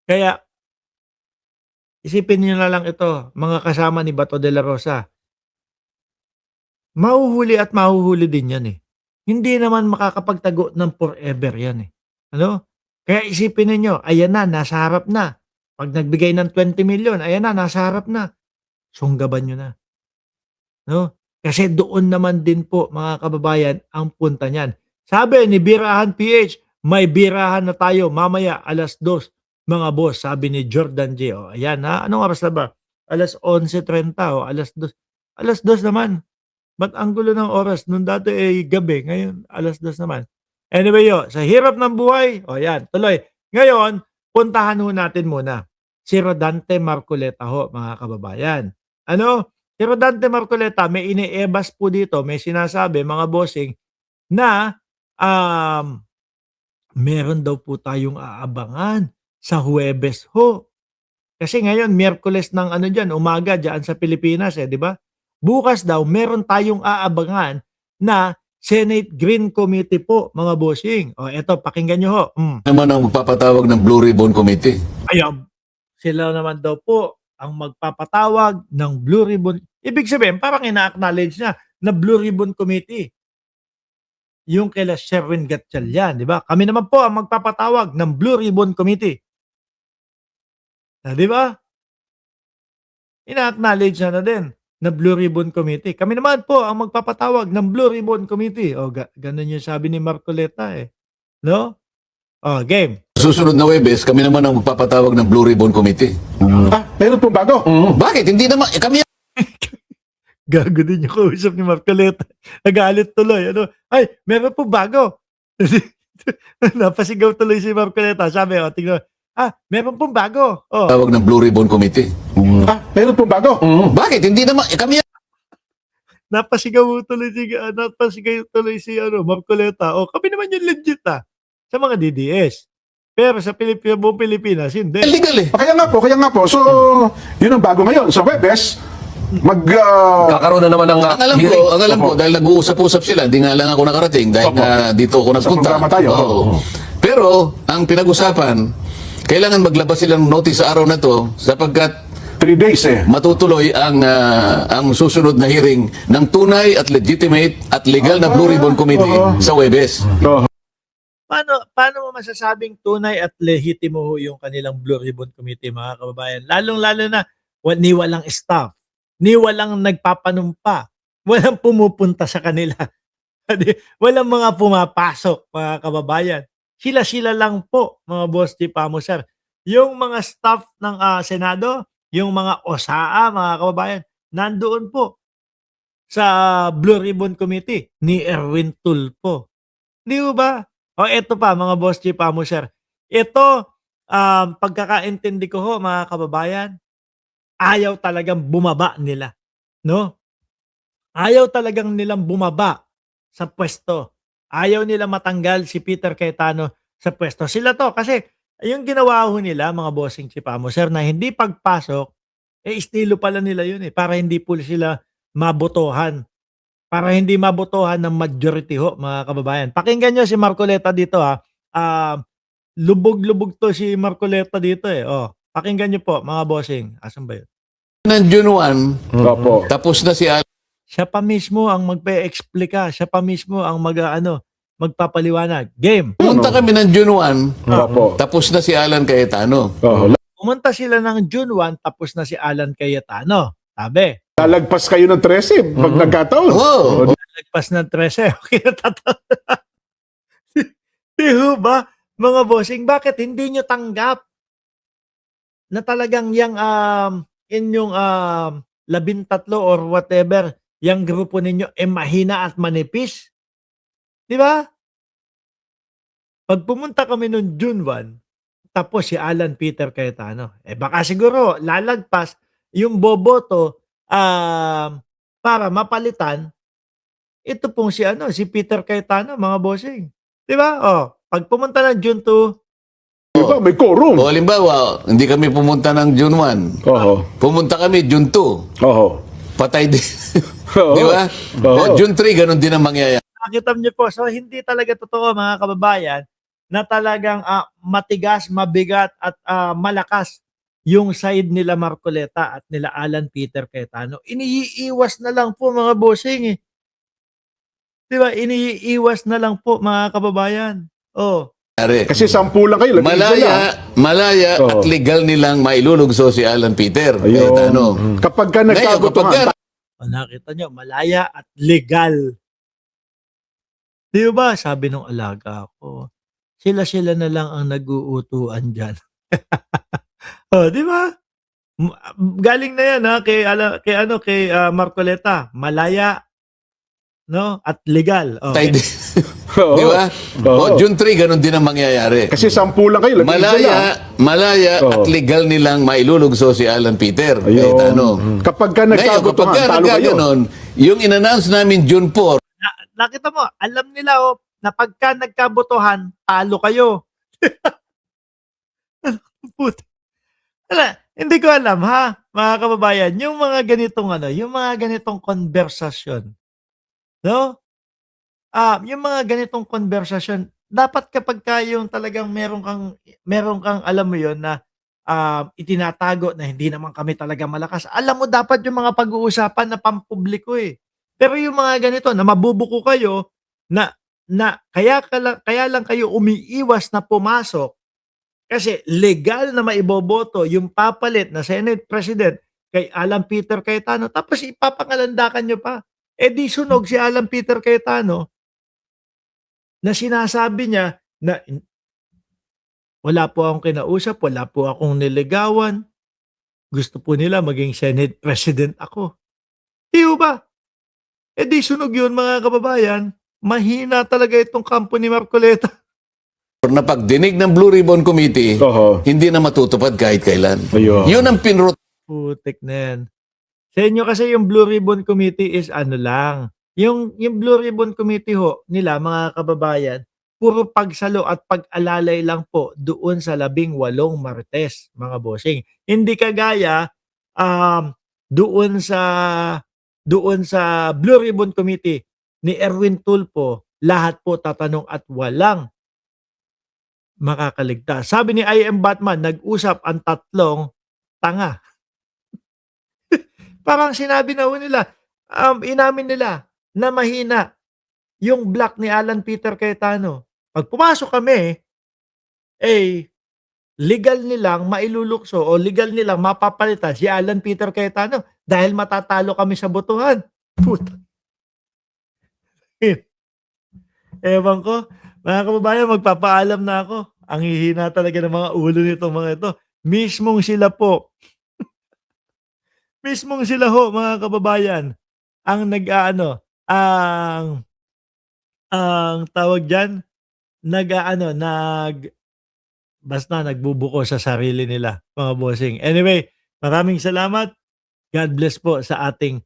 Kaya isipin niyo na lang ito, mga kasama ni Bato de la Rosa. Mahuhuli at mahuhuli din yan, eh. Hindi naman makakapagtago ng forever yan, eh. Ano? Kaya isipin ninyo, ayan na, nasa harap na. 'Pag nagbigay ng 20 million, ayan na, nasa harap na. Sunggaban niyo na, 'no? Kasi doon naman din po, mga kababayan, ang punta niyan. Sabi ni Birahan PH, "May birahan na tayo mamaya 2:00 mga boss," sabi ni Jordan J. O ayan, ha. Anong oras na ba? 11:30 o 2:00. 2:00 naman. Ba't ang gulo ng oras? Nung dati ay gabi, ngayon 2:00 naman. Anyway sa hirap ng buhay, o yan, tuloy. Ngayon, puntahan ho natin muna si Rodante Marcoleta ho, mga kababayan. Ano? Si Rodante Marcoleta, may iniebas po dito, may sinasabi, mga bossing, na meron daw po tayong aabangan sa Huwebes ho. Kasi ngayon, Miyerkules ng ano dyan, umaga dyan sa Pilipinas, di ba? Bukas daw, meron tayong aabangan na Senate Green Committee po, mga bossing. O eto, pakinggan nyo ho. Naman ang magpapatawag ng Blue Ribbon Committee. Ayan, sila naman daw po ang magpapatawag ng Blue Ribbon. Ibig sabihin, parang ina-acknowledge niya na Blue Ribbon Committee. Yung kila Sherwin Gatchalian, di ba? Kami naman po ang magpapatawag ng Blue Ribbon Committee. Di ba? Ina-acknowledge na din na Blue Ribbon Committee. Kami naman po ang magpapatawag ng Blue Ribbon Committee. O, ganun yung sabi ni Marcoleta eh. No? O, game. Susunod na Webes, kami naman ang magpapatawag ng Blue Ribbon Committee. Meron pong bago. Bakit? Hindi naman, kami Gago din yung kausap ni Marcoleta. Nagalit tuloy. Ano? Ay, meron po bago. Napasigaw tuloy si Marcoleta. Sabi, tingnan. Meron pong bago. tawag ng Blue Ribbon Committee. Meron pong bago. Bakit? Hindi naman, kami Napasigaw tuloy si Marcoleta. Kami naman yung legit sa mga DDS. Pero sa buong Pilipinas, hindi. legal eh. Kaya nga po. So, yun ang bago ngayon. Sa Webes, Kakaroon na naman ng hearing. Ang alam ko, dahil nag-uusap-usap sila, hindi nga lang ako nakarating dahil nga dito ako nagpunta. programa tayo. Oo. Pero, ang pinag-usapan, kailangan maglabas silang notice sa araw na to sapagkat 3 days eh. matutuloy ang susunod na hearing ng tunay at legitimate at legal na Blue Ribbon Committee sa Webes. Paano mo masasabing tunay at lehitimo ho yung kanilang Blue Ribbon Committee, mga kababayan? Lalong-lalo na ni walang staff, ni walang nagpapanumpa, walang pumupunta sa kanila. Walang mga pumapasok, mga kababayan. Sila-sila lang po, mga boss Chief Amusar. Yung mga staff ng Senado, yung mga OSAA, mga kababayan, nandoon po sa Blue Ribbon Committee ni Erwin Tulfo. Di ba? Eto pa, mga boss Chief Amusar. Ito, pagkakaintindi ko ho, mga kababayan, ayaw talagang bumaba nila. No? Ayaw talagang nilang bumaba sa pwesto. Ayaw nila matanggal si Peter Cayetano sa pwesto. Sila to, kasi yung ginawa ho nila, mga bossing Chief Amusar, na hindi pagpasok, estilo pala nila yun para hindi po sila mabotohan. Para hindi mabotohan ng majority ho, mga kababayan. Pakinggan nyo si Marcoleta dito Lubog-lubog to si Marcoleta dito Pakinggan nyo po, mga bossing. Asan ba yun? Ng June 1, Opo. tapos na si Siya pa mismo ang magpe-explika. Siya pa mismo ang magpapaliwanag. Game. Pumunta kami ng June 1, Opo. tapos na si Alan Cayetano. Pumunta sila ng June 1, tapos na si Alan Cayetano. Sabi. Lalagpas kayo ng 13 pag nagkataon. Oo. Lagpas ng 13. Okay na Di ba, mga bossing, bakit hindi nyo tanggap na talagang yung inyong 13 or whatever, yung grupo ninyo mahina at manipis? Di ba? Pag pumunta kami noong June 1, tapos si Alan Peter Cayetano, baka siguro lalagpas yung boboto para mapalitan ito pong si Peter Cayetano, mga bossing. Di ba? Pag pumunta ng June 2, Diba, may quorum. O halimbawa, hindi kami pumunta ng June 1. Pumunta kami June 2. Patay din. Di ba? O June 3, ganun din ang mangyayari. nakita niyo po. So, hindi talaga totoo, mga kababayan, na talagang matigas, mabigat at malakas yung side nila Marcoleta at nila Alan Peter Cayetano. Iniiwas na lang po mga bossing eh. 'Di ba? Iniiwas na lang po mga kababayan. Oh. Kasi 10 lang kayo, lagay isa lang. Malaya at legal nilang mailulugso si Alan Peter Cayetano. Kapag ka Ngayon, nagkagutuhan, Nakita nyo, malaya at legal. Di ba? Sabi nung alaga ko, sila na lang ang nag-uutuan dyan. Di ba? Galing na yan kay Marcoleta, malaya, no? At legal. Tay, di ba? June 3, ganun din ang mangyayari. kasi 10 lang kayo, lagay isa lang. Malaya at legal nilang mailulugso si Alan Peter Cayetano. Kapag ka Ngayon, nagkagutuhan, kapag talo kayo. ganun, yung in-announce namin June 4, Nakita mo, alam nila na pagka nagkabotohan, talo kayo. Puta. Hindi ko alam mga kababayan, yung mga ganitong konversasyon. No? Yung mga ganitong konversasyon, dapat kapag yung talagang meron kang alam mo yon na itinatago na hindi naman kami talaga malakas. Alam mo dapat yung mga pag-uusapan na pampubliko eh. Pero yung mga ganito na mabubuko kayo na kaya lang kayo umiiwas na pumasok kasi legal na maiboboto yung papalit na Senate President kay Alan Peter Cayetano tapos ipapangalandakan nyo pa. Di sunog si Alan Peter Cayetano na sinasabi niya na wala po akong kinausap, wala po akong niligawan. Gusto po nila maging Senate President ako. Di ba? Di sunog yun mga kababayan. Mahina talaga itong kampo ni Marcoleta. na pagdinig ng Blue Ribbon Committee, hindi na matutupad kahit kailan. Yun ang pinrot. Putik na yan. Sa inyo kasi yung Blue Ribbon Committee is ano lang. Yung Blue Ribbon Committee nila mga kababayan, puro pagsalo at pag-alalay lang po doon sa 18 Martes, mga bossing. Hindi kagaya doon sa Blue Ribbon Committee ni Erwin Tulfo, lahat po tatanong at walang makakaligtas. Sabi ni I.M. Batman, nag-usap ang tatlong tanga. Parang sinabi na nila, inamin nila na mahina yung block ni Alan Peter Cayetano. Pag pumasok kami, legal nilang mailulukso o legal nilang mapapalitan si Alan Peter Cayetano dahil matatalo kami sa botohan. Puta. Ewan ko, mga kababayan, magpapaalam na ako. Ang hihina talaga ng mga ulo nito mga ito. Mismong sila po. Mismong sila mga kababayan, ang ang tawag diyan, basta nagbubuko sa sarili nila, mga bossing. Anyway, maraming salamat. God bless po sa ating